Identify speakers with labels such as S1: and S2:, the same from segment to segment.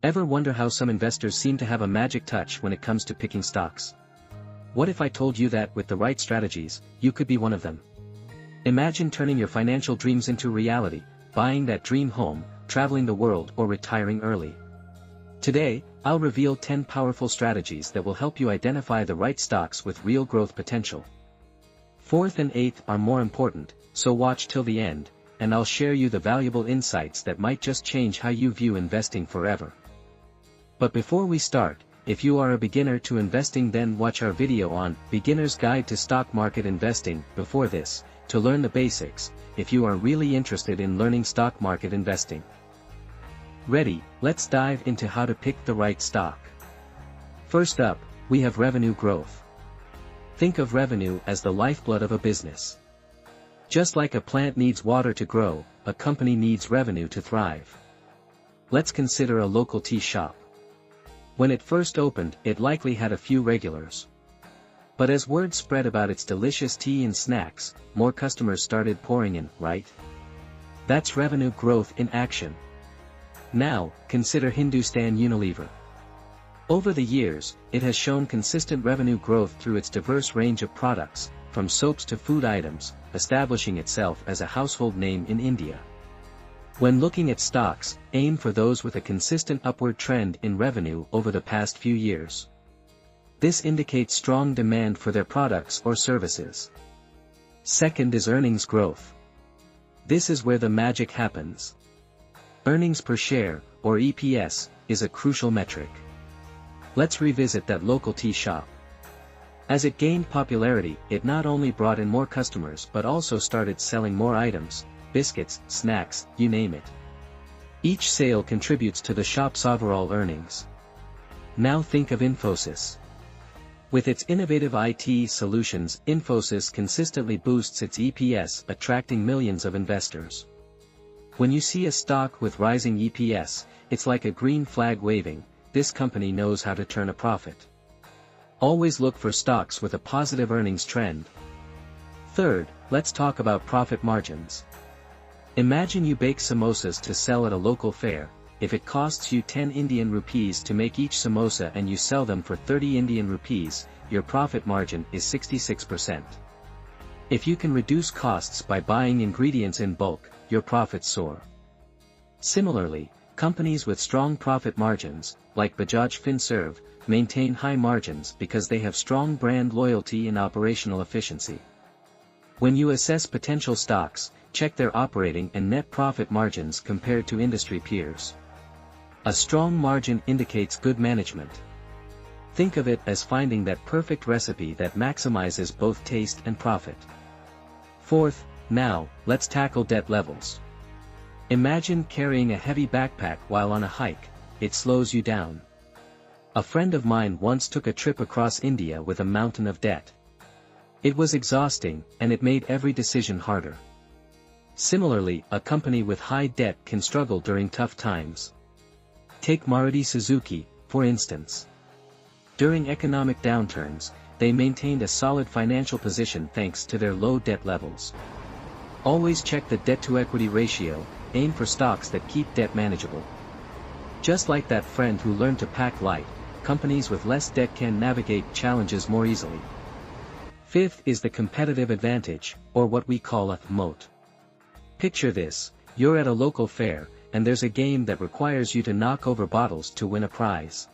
S1: Ever wonder how some investors seem to have a magic touch when it comes to picking stocks? What if I told you that with the right strategies, you could be one of them? Imagine turning your financial dreams into reality, buying that dream home, traveling the world, or retiring early. Today, I'll reveal 10 powerful strategies that will help you identify the right stocks with real growth potential. Fourth and eighth are more important, so watch till the end, and I'll share you the valuable insights that might just change how you view investing forever. But before we start, if you are a beginner to investing, then watch our video on Beginner's Guide to Stock Market Investing before this, to learn the basics, if you are really interested in learning stock market investing. Ready, let's dive into how to pick the right stock. First up, we have revenue growth. Think of revenue as the lifeblood of a business. Just like a plant needs water to grow, a company needs revenue to thrive. Let's consider a local tea shop. When it first opened, it likely had a few regulars. But as word spread about its delicious tea and snacks, more customers started pouring in, right? That's revenue growth in action. Now, consider Hindustan Unilever. Over the years, it has shown consistent revenue growth through its diverse range of products, from soaps to food items, establishing itself as a household name in India. When looking at stocks, aim for those with a consistent upward trend in revenue over the past few years. This indicates strong demand for their products or services. Second is earnings growth. This is where the magic happens. Earnings per share, or EPS, is a crucial metric. Let's revisit that local tea shop. As it gained popularity, it not only brought in more customers but also started selling more items, biscuits, snacks, you name it. Each sale contributes to the shop's overall earnings. Now think of Infosys. With its innovative IT solutions, Infosys consistently boosts its EPS, attracting millions of investors. When you see a stock with rising EPS, it's like a green flag waving. This company knows how to turn a profit. Always look for stocks with a positive earnings trend. Third, let's talk about profit margins. Imagine you bake samosas to sell at a local fair. If it costs you 10 Indian rupees to make each samosa and you sell them for 30 Indian rupees, your profit margin is 66%. If you can reduce costs by buying ingredients in bulk, your profits soar. Similarly, companies with strong profit margins, like Bajaj Finserv, maintain high margins because they have strong brand loyalty and operational efficiency. When you assess potential stocks, check their operating and net profit margins compared to industry peers. A strong margin indicates good management. Think of it as finding that perfect recipe that maximizes both taste and profit. Fourth, now, let's tackle debt levels. Imagine carrying a heavy backpack while on a hike. It slows you down. A friend of mine once took a trip across India with a mountain of debt. It was exhausting, and it made every decision harder. Similarly, a company with high debt can struggle during tough times. Take Maruti Suzuki, for instance. During economic downturns, they maintained a solid financial position thanks to their low debt levels. Always check the debt-to-equity ratio, aim for stocks that keep debt manageable. Just like that friend who learned to pack light, companies with less debt can navigate challenges more easily. Fifth is the competitive advantage, or what we call a moat. Picture this, you're at a local fair, and there's a game that requires you to knock over bottles to win a prize.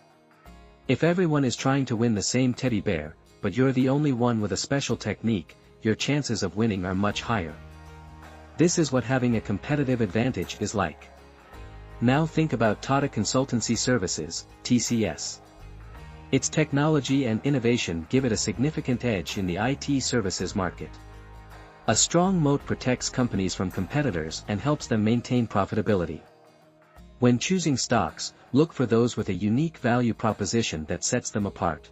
S1: If everyone is trying to win the same teddy bear, but you're the only one with a special technique, your chances of winning are much higher. This is what having a competitive advantage is like. Now think about Tata Consultancy Services, TCS. Its technology and innovation give it a significant edge in the IT services market. A strong moat protects companies from competitors and helps them maintain profitability. When choosing stocks, look for those with a unique value proposition that sets them apart.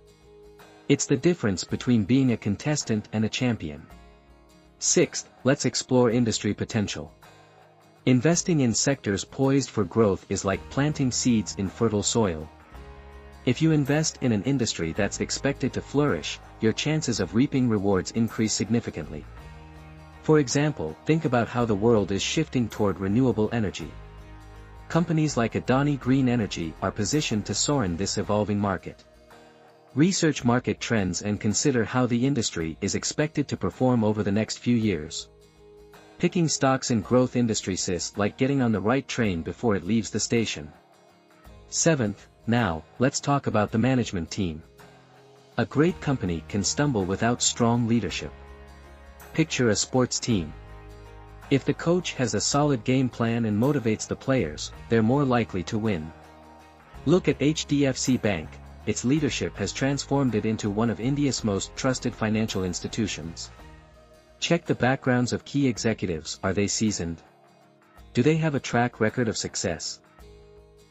S1: It's the difference between being a contestant and a champion. Sixth, let's explore industry potential. Investing in sectors poised for growth is like planting seeds in fertile soil. If you invest in an industry that's expected to flourish, your chances of reaping rewards increase significantly. For example, think about how the world is shifting toward renewable energy. Companies like Adani Green Energy are positioned to soar in this evolving market. Research market trends and consider how the industry is expected to perform over the next few years. Picking stocks in growth industries is like getting on the right train before it leaves the station. 7th, now, let's talk about the management team. A great company can stumble without strong leadership. Picture a sports team. If the coach has a solid game plan and motivates the players, they're more likely to win. Look at HDFC Bank, its leadership has transformed it into one of India's most trusted financial institutions. Check the backgrounds of key executives. Are they seasoned? Do they have a track record of success?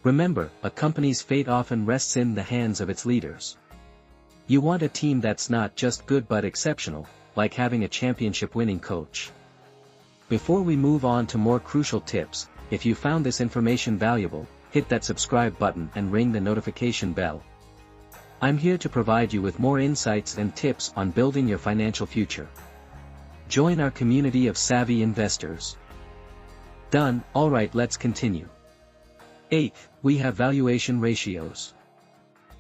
S1: Remember, a company's fate often rests in the hands of its leaders. You want a team that's not just good but exceptional, like having a championship-winning coach. Before we move on to more crucial tips, if you found this information valuable, hit that subscribe button and ring the notification bell. I'm here to provide you with more insights and tips on building your financial future. Join our community of savvy investors. Done. Alright, let's continue. 8th, we have valuation ratios.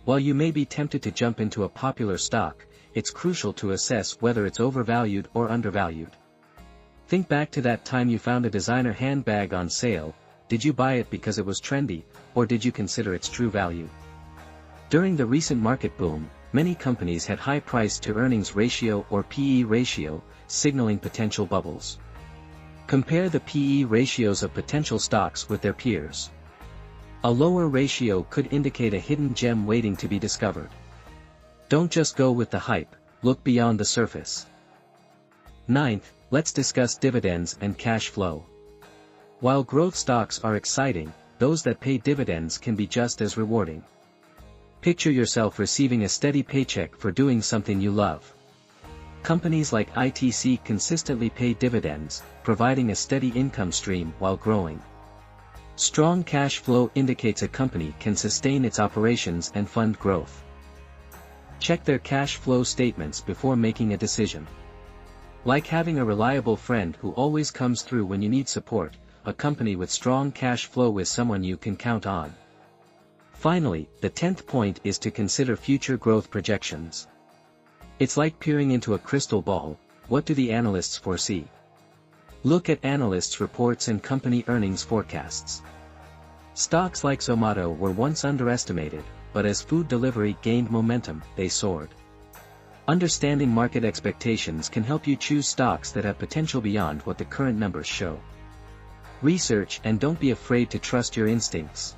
S1: While you may be tempted to jump into a popular stock, it's crucial to assess whether it's overvalued or undervalued. Think back to that time you found a designer handbag on sale. Did you buy it because it was trendy, or did you consider its true value? During the recent market boom, many companies had high price-to-earnings ratio or PE ratio, signaling potential bubbles. Compare the PE ratios of potential stocks with their peers. A lower ratio could indicate a hidden gem waiting to be discovered. Don't just go with the hype, look beyond the surface. 9th, let's discuss dividends and cash flow. While growth stocks are exciting, those that pay dividends can be just as rewarding. Picture yourself receiving a steady paycheck for doing something you love. Companies like ITC consistently pay dividends, providing a steady income stream while growing. Strong cash flow indicates a company can sustain its operations and fund growth. Check their cash flow statements before making a decision. Like having a reliable friend who always comes through when you need support, a company with strong cash flow is someone you can count on. Finally, the 10th point is to consider future growth projections. It's like peering into a crystal ball. What do the analysts foresee? Look at analysts' reports and company earnings forecasts. Stocks like Zomato were once underestimated, but as food delivery gained momentum, they soared. Understanding market expectations can help you choose stocks that have potential beyond what the current numbers show. Research and don't be afraid to trust your instincts.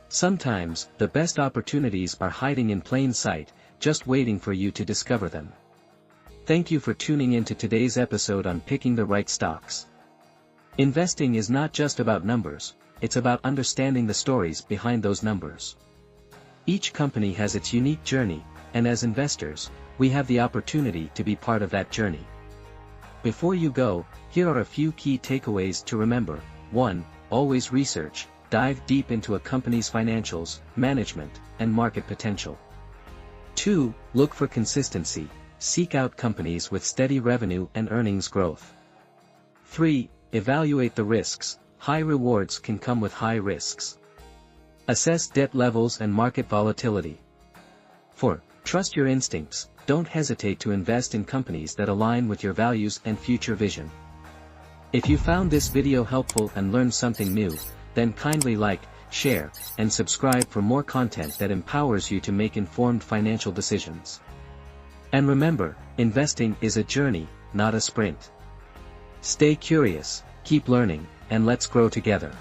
S1: Sometimes, the best opportunities are hiding in plain sight, just waiting for you to discover them. Thank you for tuning in to today's episode on picking the right stocks. Investing is not just about numbers, it's about understanding the stories behind those numbers. Each company has its unique journey, and as investors, we have the opportunity to be part of that journey. Before you go, here are a few key takeaways to remember. 1. Always research. Dive deep into a company's financials, management, and market potential. 2. Look for consistency. Seek out companies with steady revenue and earnings growth. 3. Evaluate the risks. High rewards can come with high risks. Assess debt levels and market volatility. 4. Trust your instincts. Don't hesitate to invest in companies that align with your values and future vision. If you found this video helpful and learned something new, then kindly like, share, and subscribe for more content that empowers you to make informed financial decisions. And remember, investing is a journey, not a sprint. Stay curious, keep learning, and let's grow together.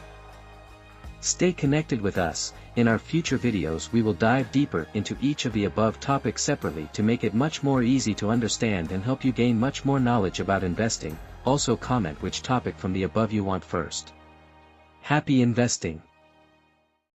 S1: Stay connected with us. In our future videos we will dive deeper into each of the above topics separately to make it much more easy to understand and help you gain much more knowledge about investing. Also comment which topic from the above you want first. Happy investing!